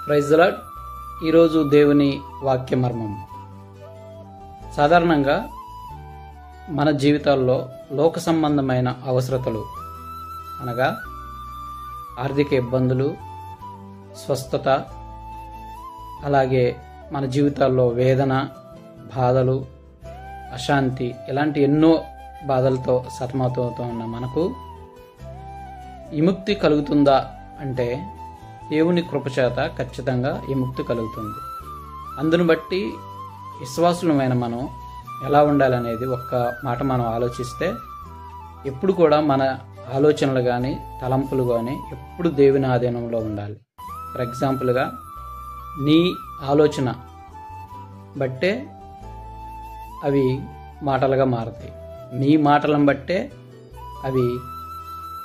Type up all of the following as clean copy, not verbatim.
Praise the lord. ఈరోజు దేవుని వాక్య మర్మం. సాధారణంగా మన జీవితాల్లో లోక సంబంధమైన అవసరతలు అనగా ఆర్థిక ఇబ్బందులు, స్వస్థత, అలాగే మన జీవితాల్లో వేదన, బాధలు, అశాంతి, ఇలాంటి ఎన్నో బాధలతో సతమతమవుతూ ఉన్న మనకు విముక్తి కలుగుతుందా అంటే దేవుని కృపచేత ఖచ్చితంగా విముక్తి కలుగుతుంది. అందును బట్టి విశ్వాసులమైన మనం ఎలా ఉండాలనేది ఒక్క మాట మనం ఆలోచిస్తే, ఎప్పుడు కూడా మన ఆలోచనలు కానీ తలంపులు కానీ ఎప్పుడు దేవుని ఆధీనంలో ఉండాలి. ఫర్ ఎగ్జాంపుల్గా, నీ ఆలోచన బట్టే అవి మాటలుగా మారుతాయి, నీ మాటలను బట్టే అవి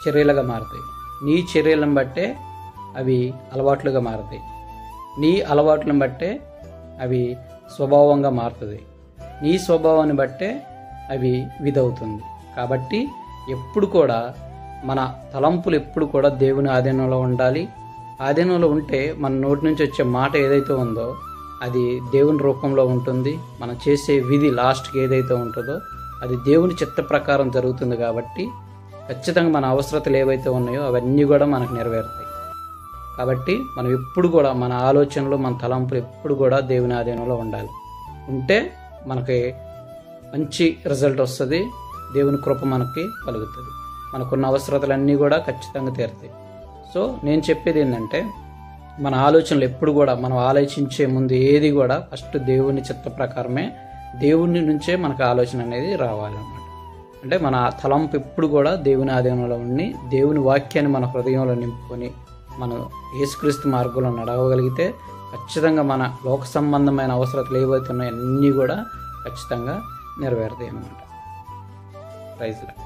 చర్యలుగా మారుతాయి, నీ చర్యలను బట్టే అవి అలవాట్లుగా మారుతాయి, నీ అలవాట్లను బట్టే అవి స్వభావంగా మారుతుంది, నీ స్వభావాన్ని బట్టే అవి విధవుతుంది. కాబట్టి ఎప్పుడు కూడా మన తలంపులు ఎప్పుడు కూడా దేవుని ఆధీనంలో ఉండాలి. ఆధీనంలో ఉంటే మన నోటి నుంచి వచ్చే మాట ఏదైతే ఉందో అది దేవుని రూపంలో ఉంటుంది. మనం చేసే విధి లాస్ట్కి ఏదైతే ఉంటుందో అది దేవుని చిత్త ప్రకారం జరుగుతుంది. కాబట్టి ఖచ్చితంగా మన అవసరతలు ఏవైతే ఉన్నాయో అవన్నీ కూడా మనకు నెరవేరుతాయి. కాబట్టి మనం ఎప్పుడు కూడా మన ఆలోచనలు, మన తలంపులు ఎప్పుడు కూడా దేవుని ఆధీనంలో ఉండాలి. ఉంటే మనకి మంచి రిజల్ట్ వస్తుంది, దేవుని కృప మనకి కలుగుతుంది, మనకున్న అవసరతలన్నీ కూడా ఖచ్చితంగా తీరుతాయి. సో నేను చెప్పేది ఏంటంటే, మన ఆలోచనలు ఎప్పుడు కూడా మనం ఆలోచించే ముందు ఏది కూడా ఫస్ట్ దేవుని చిత్త ప్రకారమే, దేవుని నుంచే మనకు ఆలోచన అనేది రావాలన్నమాట. అంటే మన తలంపు ఎప్పుడు కూడా దేవుని ఆధీనంలో ఉండి దేవుని వాక్యాన్ని మన హృదయంలో నింపుకొని మనం యేసుక్రీస్తు మార్గంలో నడవగలిగితే ఖచ్చితంగా మన లోక సంబంధమైన అవసరతలు ఏవైతే ఉన్నాయో అన్నీ కూడా ఖచ్చితంగా నెరవేరుతాయి అన్నమాట. Praise lord.